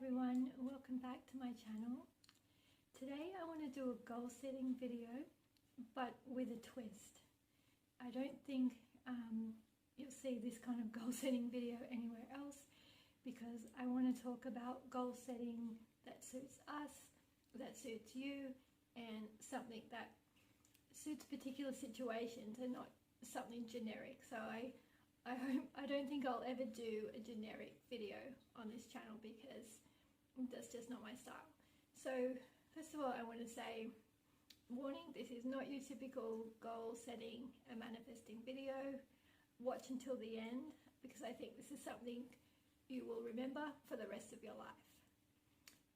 everyone, welcome back to my channel. Today I want to do a goal setting video, but with a twist. I don't think you'll see this kind of goal setting video anywhere else, because I want to talk about goal setting that suits us, that suits you, and something that suits particular situations and not something generic. So I don't think I'll ever do a generic video on this channel because that's just not my style. So first of all, I want to say, warning, this is not your typical goal setting and manifesting video. Watch until the end, because I think this is something you will remember for the rest of your life.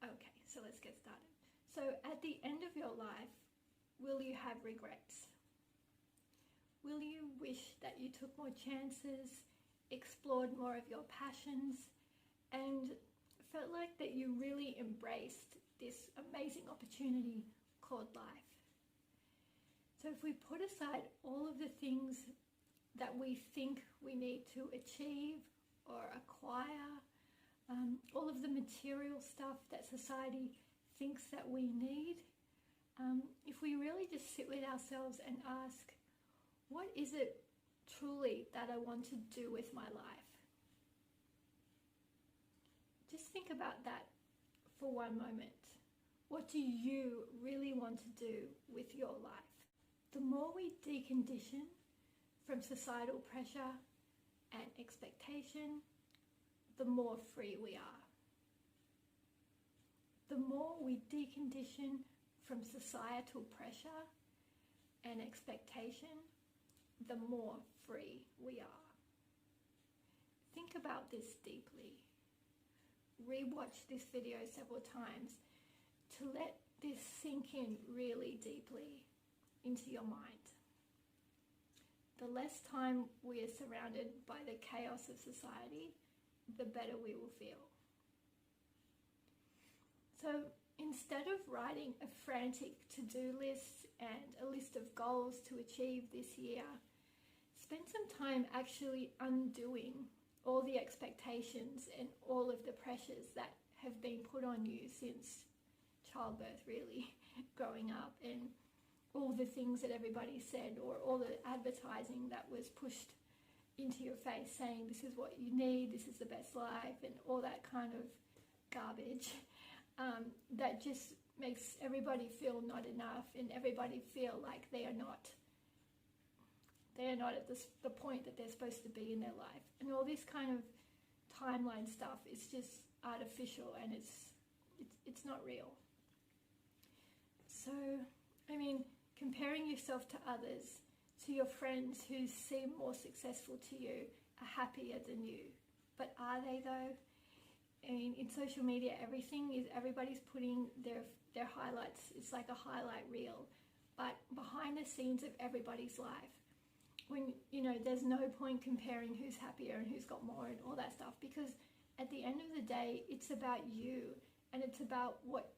Okay, so let's get started. So at the end of your life, will you have regrets? Will you wish that you took more chances, explored more of your passions, and felt like that you really embraced this amazing opportunity called life? So if we put aside all of the things that we think we need to achieve or acquire, all of the material stuff that society thinks that we need, if we really just sit with ourselves and ask, what is it truly that I want to do with my life? Just think about that for one moment. What do you really want to do with your life? The more we decondition from societal pressure and expectation, the more free we are. The more we decondition from societal pressure and expectation, the more free we are. Think about this deeply. Rewatch this video several times to let this sink in really deeply into your mind. The less time we are surrounded by the chaos of society, the better we will feel. So instead of writing a frantic to-do list and a list of goals to achieve this year, spend some time actually undoing all the expectations and all of the pressures that have been put on you since childbirth, really, growing up, and all the things that everybody said, or all the advertising that was pushed into your face saying this is what you need, this is the best life, and all that kind of garbage that just makes everybody feel not enough, and everybody feel like they are not at the point that they're supposed to be in their life. And all this kind of timeline stuff is just artificial, and it's not real. So, I mean, comparing yourself to others, to your friends who seem more successful to you, are happier than you. But are they though? I mean, in social media, everybody's putting their highlights. It's like a highlight reel. But behind the scenes of everybody's life, when, there's no point comparing who's happier and who's got more and all that stuff, because at the end of the day, it's about you, and it's about what,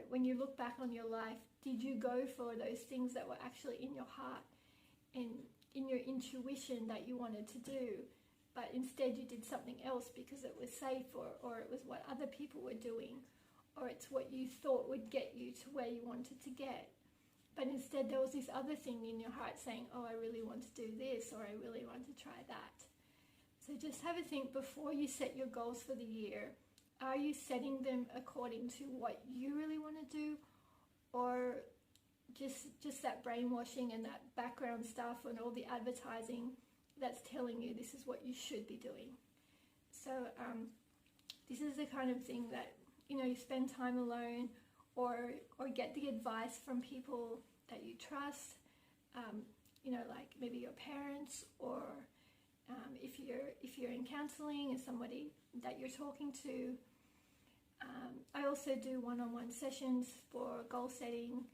when you look back on your life, did you go for those things that were actually in your heart and in your intuition that you wanted to do, but instead you did something else because it was safe, or it was what other people were doing, or it's what you thought would get you to where you wanted to get. But instead there was this other thing in your heart saying, oh, I really want to do this, or I really want to try that. So just have a think before you set your goals for the year. Are you setting them according to what you really want to do, or just that brainwashing and that background stuff and all the advertising that's telling you this is what you should be doing? So this is the kind of thing that, you spend time alone, or get the advice from people that you trust, like maybe your parents, or if you're in counseling, and somebody that you're talking to. I also do one-on-one sessions for goal setting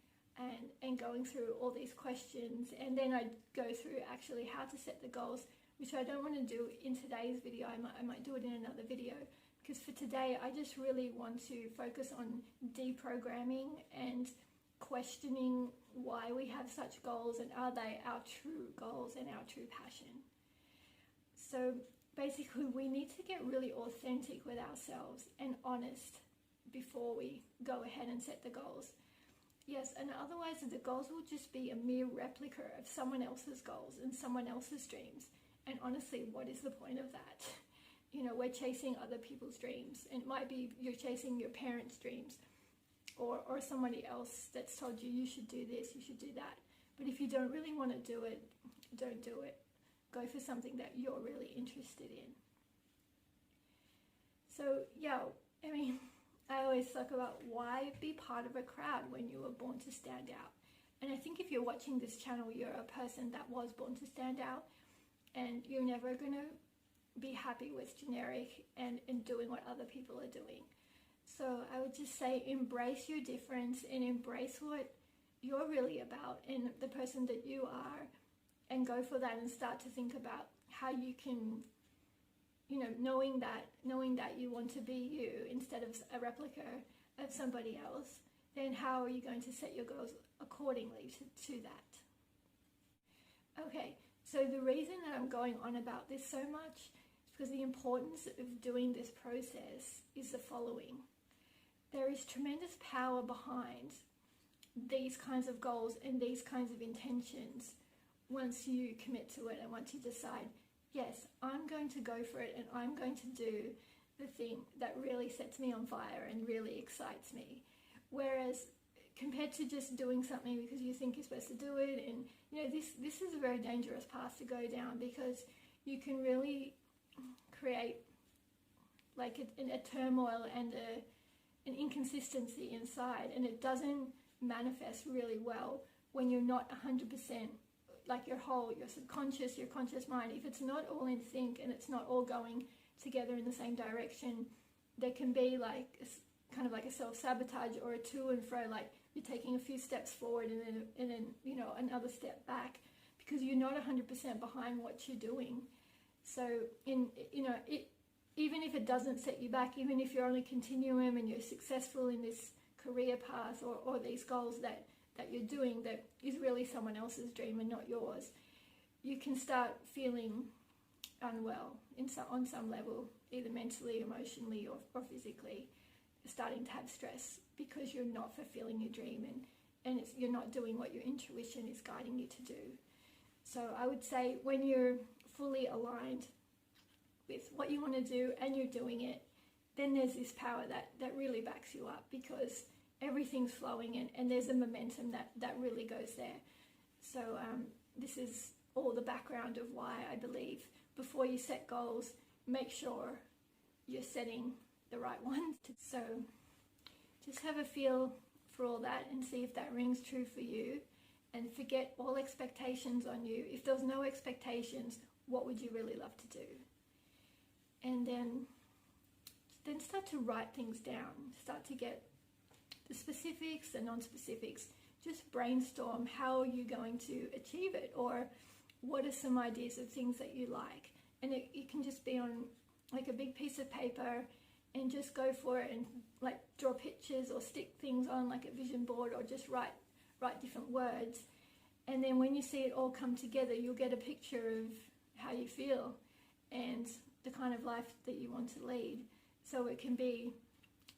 and going through all these questions, and then I go through actually how to set the goals, which I don't want to do in today's video. I might do it in another video, because for today I just really want to focus on deprogramming and questioning why we have such goals, and are they our true goals and our true passion. So basically we need to get really authentic with ourselves and honest before we go ahead and set the goals. Yes, and otherwise the goals will just be a mere replica of someone else's goals and someone else's dreams. And honestly, what is the point of that? You know, we're chasing other people's dreams, and it might be you're chasing your parents' dreams, or somebody else that's told you should do this, you should do that. But if you don't really want to do it, don't do it. Go for something that you're really interested in. So yeah, I mean, I always talk about why be part of a crowd when you were born to stand out. And I think if you're watching this channel, you're a person that was born to stand out, and you're never going to be happy with generic and doing what other people are doing. So I would just say embrace your difference and embrace what you're really about and the person that you are, and go for that and start to think about how you can, you know, knowing that you want to be you instead of a replica of somebody else, then how are you going to set your goals accordingly to that? Okay, so the reason that I'm going on about this so much is because the importance of doing this process is the following. There is tremendous power behind these kinds of goals and these kinds of intentions once you commit to it and once you decide, yes, I'm going to go for it and I'm going to do the thing that really sets me on fire and really excites me. Whereas compared to just doing something because you think you're supposed to do it, and you know, this is a very dangerous path to go down, because you can really create like a turmoil and an inconsistency inside, and it doesn't manifest really well when you're not 100% like your subconscious, your conscious mind. If it's not all in sync and it's not all going together in the same direction, there can be like kind of like a self-sabotage or a to and fro, like you're taking a few steps forward and then you know, another step back, because you're not 100% behind what you're doing. So even if it doesn't set you back, even if you're on a continuum and you're successful in this career path or these goals that you're doing that is really someone else's dream and not yours, you can start feeling unwell on some level, either mentally, emotionally, or physically. You're starting to have stress because you're not fulfilling your dream, and you're not doing what your intuition is guiding you to do. So I would say when you're fully aligned with what you want to do and you're doing it, then there's this power that really backs you up, because everything's flowing and there's a momentum that really goes there. So this is all the background of why I believe before you set goals, make sure you're setting the right ones. So just have a feel for all that and see if that rings true for you, and forget all expectations on you. If there's no expectations, what would you really love to do? And then start to write things down. Start to get the specifics, the non-specifics. Just brainstorm how are you going to achieve it, or what are some ideas of things that you like. And it can just be on like a big piece of paper, and just go for it and like draw pictures or stick things on like a vision board, or just write different words. And then when you see it all come together, you'll get a picture of how you feel and the kind of life that you want to lead. So it can be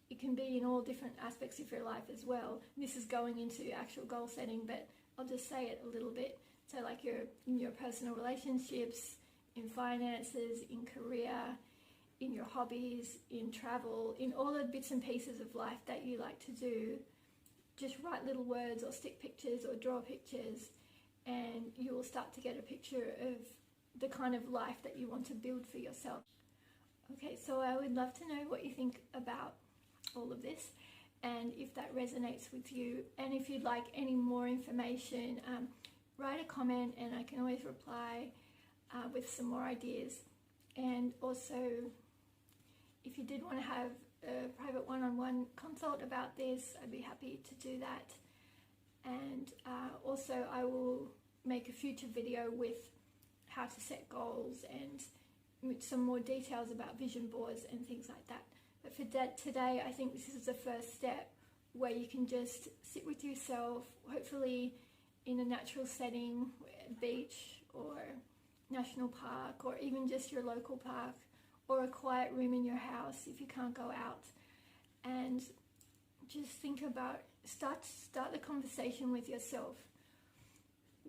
in all different aspects of your life as well. This is going into actual goal setting, but I'll just say it a little bit. So like in your personal relationships, in finances, in career, in your hobbies, in travel, in all the bits and pieces of life that you like to do, just write little words or stick pictures or draw pictures, and you will start to get a picture of the kind of life that you want to build for yourself. Okay, so I would love to know what you think about all of this, and if that resonates with you. And if you'd like any more information, write a comment and I can always reply with some more ideas. And also, if you did want to have a private one-on-one consult about this, I'd be happy to do that. And also I will make a future video with how to set goals and with some more details about vision boards and things like that. But for today, I think this is the first step where you can just sit with yourself, hopefully in a natural setting, a beach or national park, or even just your local park, or a quiet room in your house if you can't go out. And just think about, start the conversation with yourself.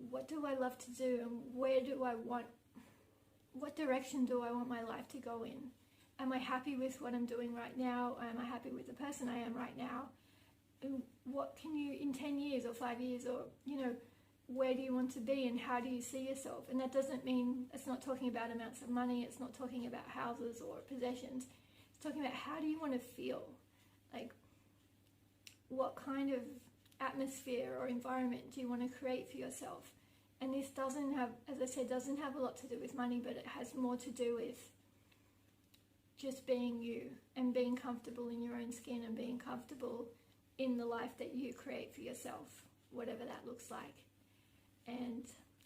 What do I love to do, and what direction do I want my life to go in? Am I happy with what I'm doing right now? Am I happy with the person I am right now? And what can you, in 10 years or 5 years, or, you know, where do you want to be, and how do you see yourself? And that doesn't mean, it's not talking about amounts of money, it's not talking about houses or possessions. It's talking about, how do you want to feel? Like, what kind of atmosphere or environment do you want to create for yourself? And this doesn't have, as I said, doesn't have a lot to do with money, but it has more to do with just being you, and being comfortable in your own skin, and being comfortable in the life that you create for yourself, whatever that looks like. And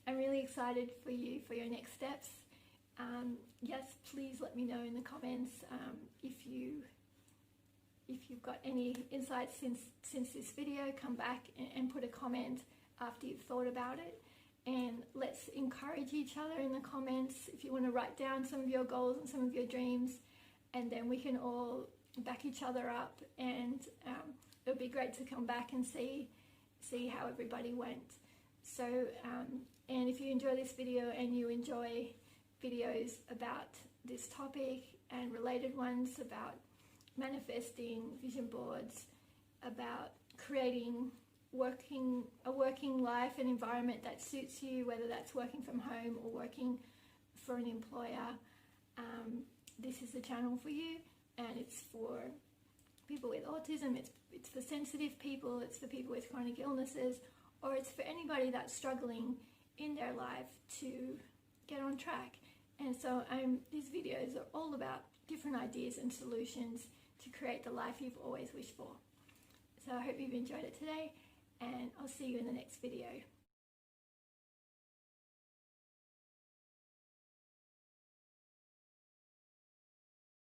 I'm really excited for you, for your next steps. Yes, please let me know in the comments if you've got any insights since this video. Come back and put a comment after you've thought about it, and let's encourage each other in the comments if you want to write down some of your goals and some of your dreams, and then we can all back each other up, and it would be great to come back and see how everybody went. So and if you enjoy this video, and you enjoy videos about this topic and related ones about manifesting, vision boards, about creating a working life and environment that suits you, whether that's working from home or working for an employer, this is the channel for you. And it's for people with autism, it's for sensitive people, it's for people with chronic illnesses, or it's for anybody that's struggling in their life to get on track. And so these videos are all about different ideas and solutions to create the life you've always wished for. So I hope you've enjoyed it today, and I'll see you in the next video.